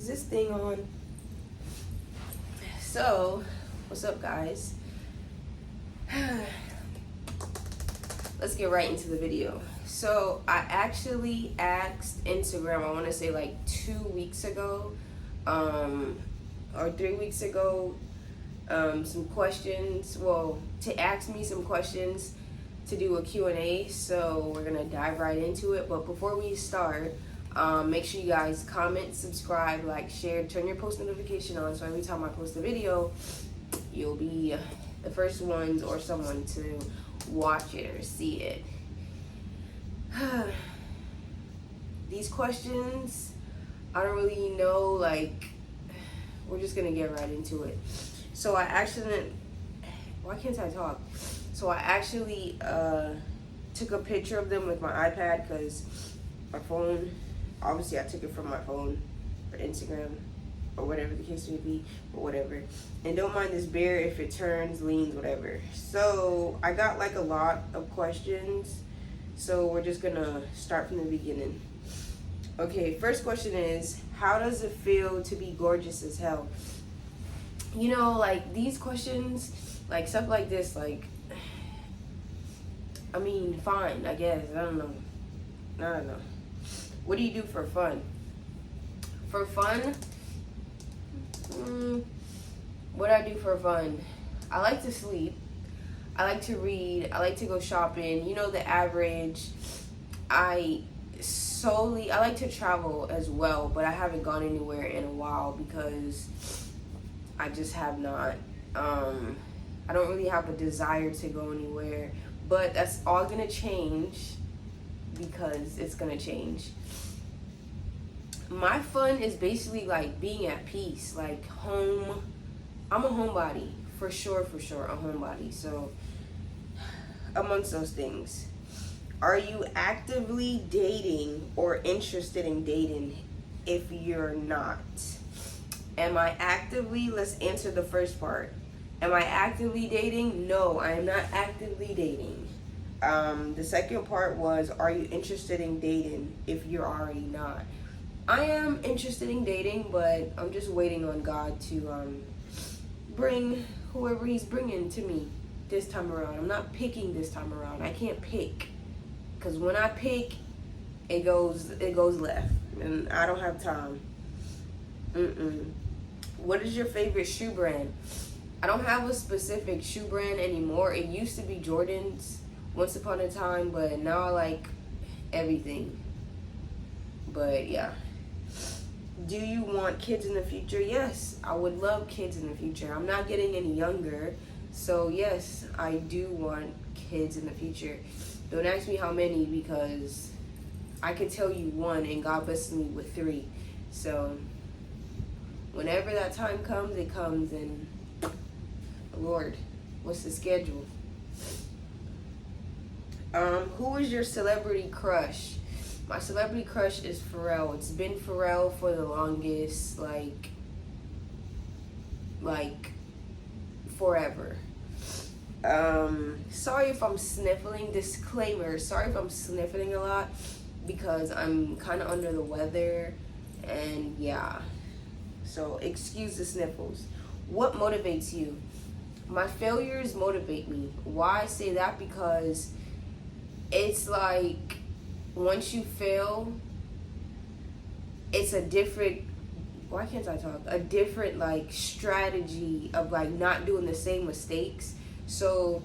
Is this thing on? So, what's up, guys? Let's get right into the video. So, I actually asked Instagram, I want to say like 2 weeks ago, or 3 weeks ago, some questions, well, to ask me some questions to do a Q&A. So we're gonna dive right into it. But before we start, make sure you guys comment, subscribe, like, share, turn your post notification on, so every time I post a video, you'll be the first ones or someone to watch it or see it. These questions, I don't really know, like, we're just gonna get right into it. So I actually, why can't I talk? So I actually took a picture of them with my iPad, because my phone, obviously I took it from my phone for Instagram or whatever the case may be, or whatever. And don't mind this bear if it turns, leans, whatever. So I got like a lot of questions, so we're just gonna start from the beginning. Okay, first question is, how does it feel to be gorgeous as hell? You know, like, these questions, like, stuff like this, like, I mean, fine, I guess. I don't know. What do you do for fun? For fun? What I do for fun? I like to sleep. I like to read. I like to go shopping. You know, the average. I like to travel as well, but I haven't gone anywhere in a while because I just have not. I don't really have a desire to go anywhere, but that's all gonna change because it's gonna change. My fun is basically like being at peace, like home. I'm a homebody, for sure, a homebody. So amongst those things, are you actively dating or interested in dating? If you're not, am I actively, let's answer the first part. Am I actively dating? No, I am not actively dating. The second part was, are you interested in dating if you're already not? I am interested in dating, but I'm just waiting on God to bring whoever he's bringing to me this time around. I'm not picking this time around. I can't pick, because when I pick, it goes left, and I don't have time. What is your favorite shoe brand? I don't have a specific shoe brand anymore. It used to be Jordans once upon a time, but now I like everything. But yeah. Do you want kids in the future? Yes, I would love kids in the future. I'm not getting any younger, so yes, I do want kids in the future. Don't ask me how many, because I could tell you one, and God blessed me with 3. So whenever that time comes, it comes, and Lord, what's the schedule? Who is your celebrity crush? My celebrity crush is Pharrell. It's been Pharrell for the longest, like forever. Sorry if I'm sniffling. Disclaimer, sorry if I'm sniffling a lot, because I'm kind of under the weather, and yeah, so excuse the sniffles. What motivates you? My failures motivate me. Why I say that? Because it's like, once you fail, it's a different, why can't I talk? A different, like, strategy of, like, not doing the same mistakes. So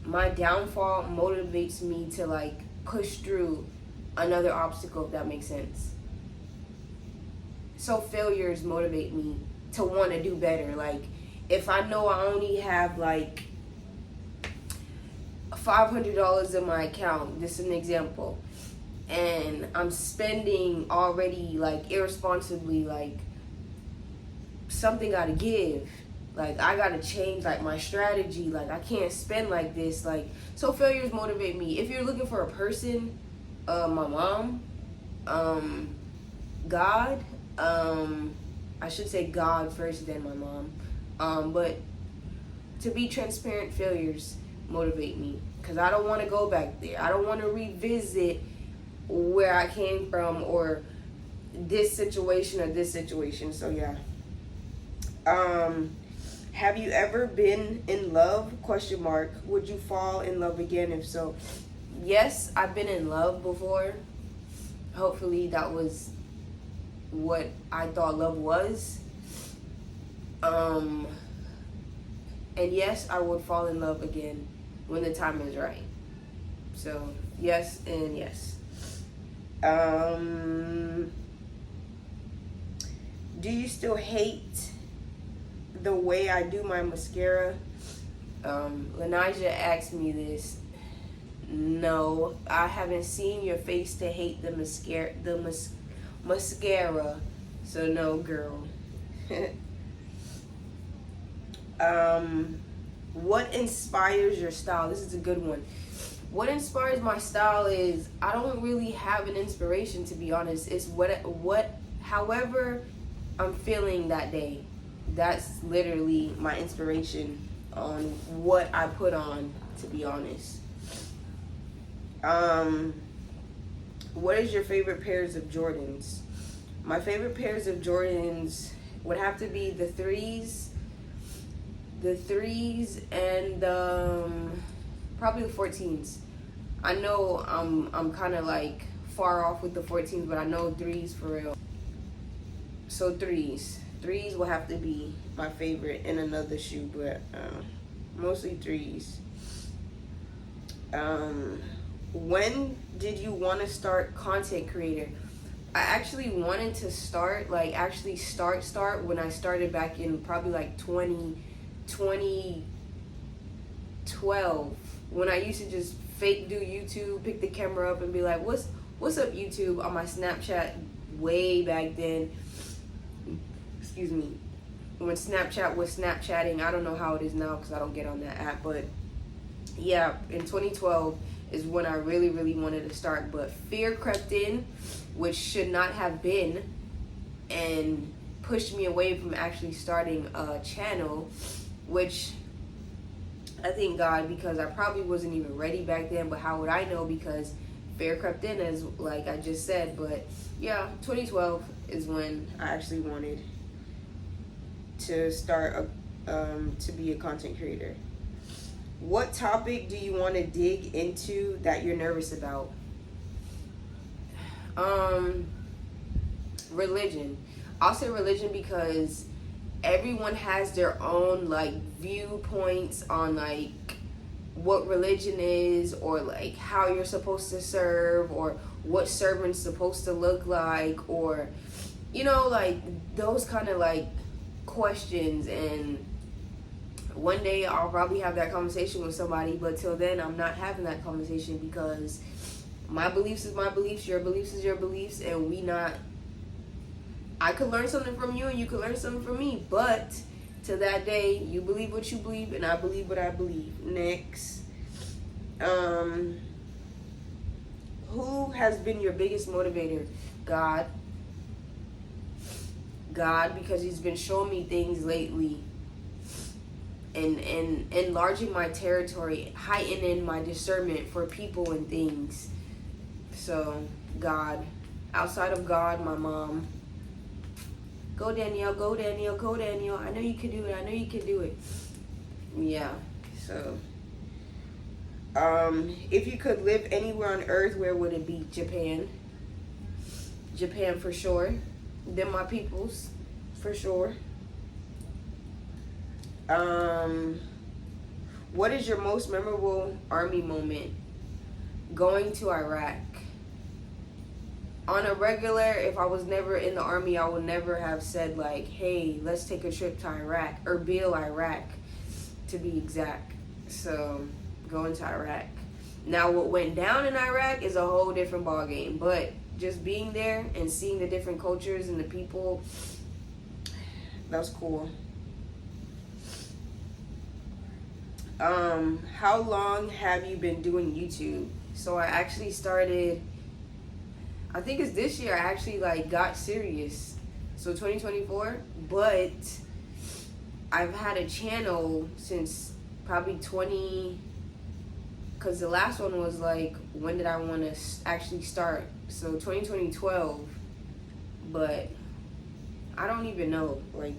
my downfall motivates me to, like, push through another obstacle, if that makes sense. So failures motivate me to want to do better. Like, if I know I only have, like, $500 in my account, this is an example, and I'm spending already, like, irresponsibly, like, something gotta give. Like, I gotta change, like, my strategy. Like, I can't spend like this. Like, so failures motivate me. If you're looking for a person, my mom, God, I should say God first, then my mom. But to be transparent, failures motivate me, because I don't want to go back there. I don't want to revisit where I came from, or this situation or this situation. So yeah. Have you ever been in love? Question mark. Would you fall in love again? If so, yes, I've been in love before. Hopefully that was what I thought love was. And yes, I would fall in love again when the time is right. So yes and yes. Do you still hate the way I do my mascara? Lanija asked me this. No, I haven't seen your face to hate the mascara. So no, girl. What inspires your style? This is a good one. What inspires my style is I don't really have an inspiration, to be honest. It's however I'm feeling that day. That's literally my inspiration on what I put on, to be honest. What is your favorite pairs of Jordans? My favorite pairs of Jordans would have to be the threes and probably the 14s. I know I'm kind of like far off with the 14s, but I know threes for real. So threes will have to be my favorite, and another shoe, but mostly threes. When did you want to start content creator? I actually wanted to start when I started back in probably like 2012, when I used to just fake do YouTube, pick the camera up and be like, what's up YouTube, on my Snapchat way back then. Excuse me. When Snapchat was Snapchatting. I don't know how it is now because I don't get on that app, but yeah, in 2012 is when I really wanted to start, but fear crept in, which should not have been, and pushed me away from actually starting a channel, which I thank God, because I probably wasn't even ready back then. But how would I know? Because fear crept in, as like I just said. But yeah, 2012 is when I actually wanted to start to be a content creator. What topic do you want to dig into that you're nervous about? Religion. I'll say religion because everyone has their own like viewpoints on like what religion is, or like how you're supposed to serve, or what servant's supposed to look like, or you know, like those kind of like questions. And one day I'll probably have that conversation with somebody, but till then I'm not having that conversation, because my beliefs is my beliefs, your beliefs is your beliefs, and I could learn something from you and you could learn something from me, but to that day, you believe what you believe and I believe what I believe. Next. Who has been your biggest motivator? God, because he's been showing me things lately and enlarging my territory, heightening my discernment for people and things. So God. Outside of God, my mom. Go Danielle, go Danielle, go Danielle. I know you can do it. I know you can do it. Yeah. So if you could live anywhere on earth, where would it be? Japan. Japan for sure. Them my peoples for sure. What is your most memorable army moment? Going to Iraq. On a regular, if I was never in the army, I would never have said like, hey, let's take a trip to Iraq, or Erbil, Iraq, to be exact. So going to Iraq. Now what went down in Iraq is a whole different ballgame, but just being there and seeing the different cultures and the people, that was cool. How long have you been doing YouTube? So I actually started, I think it's this year I actually like got serious. So 2024, but I've had a channel since probably because the last one was like, when did I want to actually start? So 2012, but I don't even know. Like,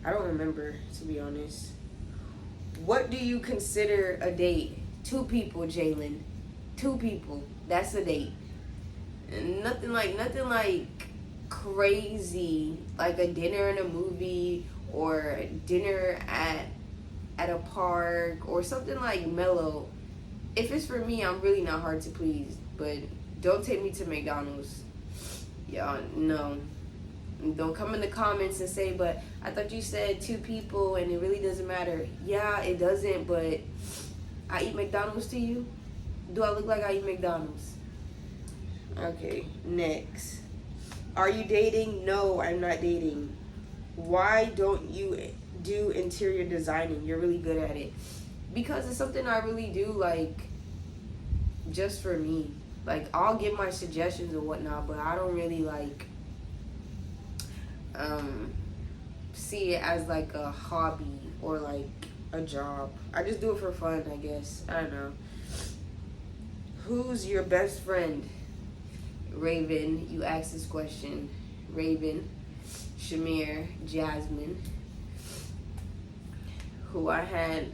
I don't remember, to be honest. What do you consider a date? 2 people, Jalen. 2 people. That's a date. And nothing like crazy, like a dinner and a movie, or dinner at a park, or something like mellow. If it's for me, I'm really not hard to please, but don't take me to McDonald's. Y'all, no. Don't come in the comments and say, but I thought you said 2 people and it really doesn't matter. Yeah, it doesn't, but I eat McDonald's to you? Do I look like I eat McDonald's? Okay, next. Are you dating? No, I'm not dating. Why don't you do interior designing? You're really good at it. Because it's something I really do, like, just for me. Like, I'll give my suggestions and whatnot, but I don't really, like, see it as, like, a hobby or, like, a job. I just do it for fun, I guess. I don't know. Who's your best friend? Raven, you asked this question. Raven, Shamir, Jasmine, who I had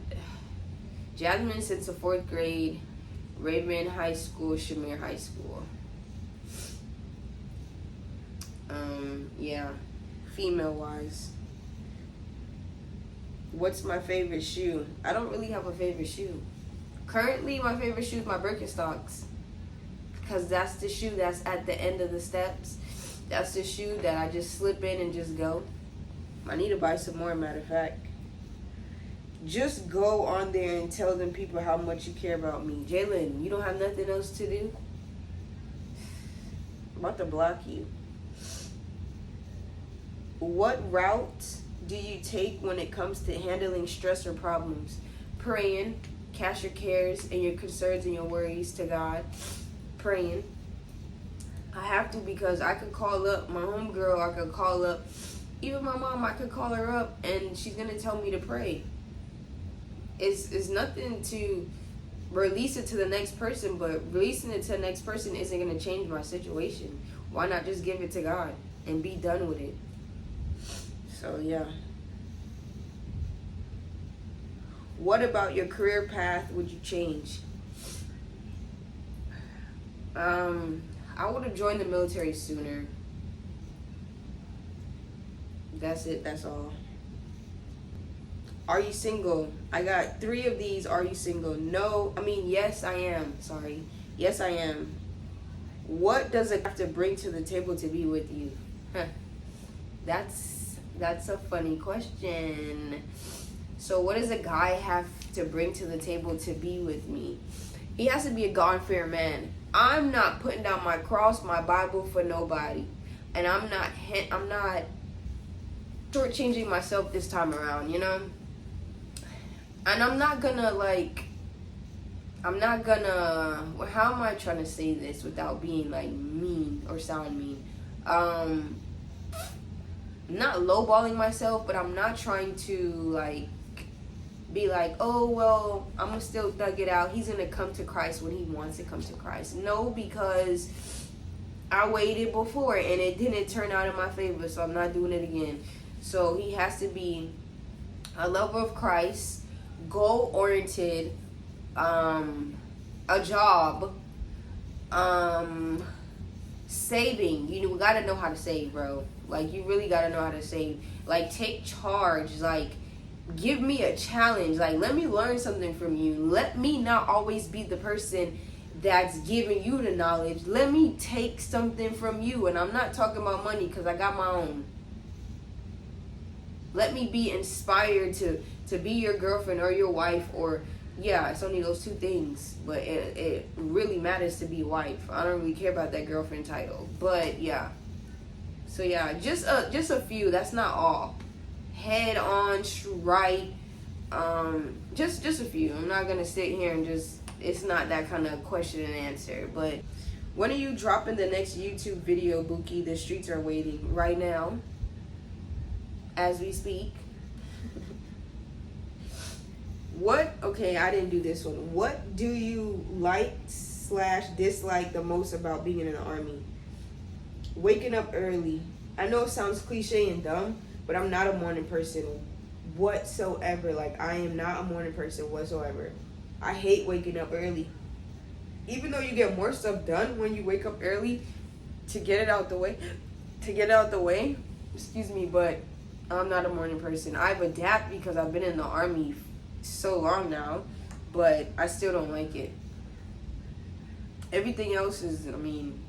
Jasmine since the 4th grade, Raven high school, Shamir high school. Yeah, female wise. What's my favorite shoe? I don't really have a favorite shoe. Currently, my favorite shoe is my Birkenstocks, because that's the shoe that's at the end of the steps. That's the shoe that I just slip in and just go. I need to buy some more, matter of fact. Just go on there and tell them people how much you care about me. Jalen, you don't have nothing else to do? I'm about to block you. What route do you take when it comes to handling stress or problems? Praying, cast your cares and your concerns and your worries to God. Praying. I have to, because I could call up my homegirl, I could call up even my mom, I could call her up and she's gonna tell me to pray. It's nothing to release it to the next person, but releasing it to the next person isn't gonna change my situation. Why not just give it to God and be done with it? So yeah. What about your career path would you change? I would have joined the military sooner. That's it, that's all. Are you single? I got 3 of these. Are you single? No, yes, I am. Sorry. Yes, I am. What does it have to bring to the table to be with you? Huh. That's a funny question. So what does a guy have to bring to the table to be with me? He has to be a God-fearing man. I'm not putting down my cross, my Bible for nobody. And I'm not shortchanging myself this time around, you know? And I'm not gonna, how am I trying to say this without being, like, mean or sound mean? I'm not lowballing myself, but I'm not trying to, like, be like, oh, well, I'm gonna still thug it out. He's gonna come to Christ when he wants to come to Christ. No, because I waited before and it didn't turn out in my favor, so I'm not doing it again. So he has to be a lover of Christ, goal-oriented, a job, saving. You gotta know how to save, bro. Like, you really gotta know how to save. Like, take charge. Like, give me a challenge. Like, let me learn something from you. Let me not always be the person that's giving you the knowledge. Let me take something from you. And I'm not talking about money, because I got my own. Let me be inspired to be your girlfriend or your wife, or, yeah, it's only those 2 things. But it really matters to be wife. I don't really care about that girlfriend title. But, yeah. So, yeah, just a few. That's not all. Head on, right. Just a few. I'm not going to sit here and it's not that kind of question and answer. But when are you dropping the next YouTube video, Buki? The streets are waiting right now, as we speak. Okay, I didn't do this one. What do you like / dislike the most about being in the Army? waking up early. I know it sounds cliche and dumb, but I'm not a morning person whatsoever. Like, I am not a morning person whatsoever. I hate waking up early. Even though you get more stuff done when you wake up early to get it out the way, excuse me, but I'm not a morning person. I've adapted because I've been in the army so long now, but I still don't like it. Everything else is, I mean,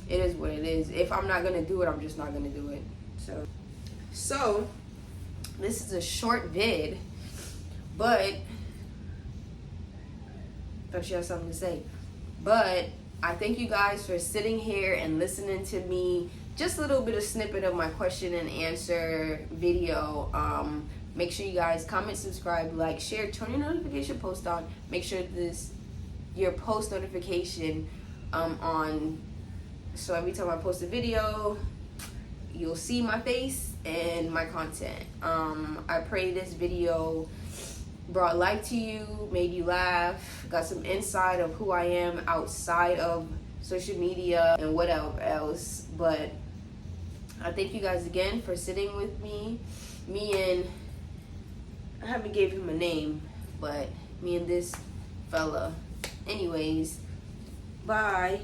it is what it is. If I'm not gonna do it, I'm just not gonna do it. So this is a short vid, but thought you had something to say. But I thank you guys for sitting here and listening to me. Just a little bit of snippet of my question and answer video. Make sure you guys comment, subscribe, like, share, turn your notification post on. Make sure your post notification on, so every time I post a video, you'll see my face and my content. I pray this video brought light to you, made you laugh, got some insight of who I am outside of social media and whatever else. But I thank you guys again for sitting with me. And I haven't gave him a name, but me and this fella. Anyways, bye.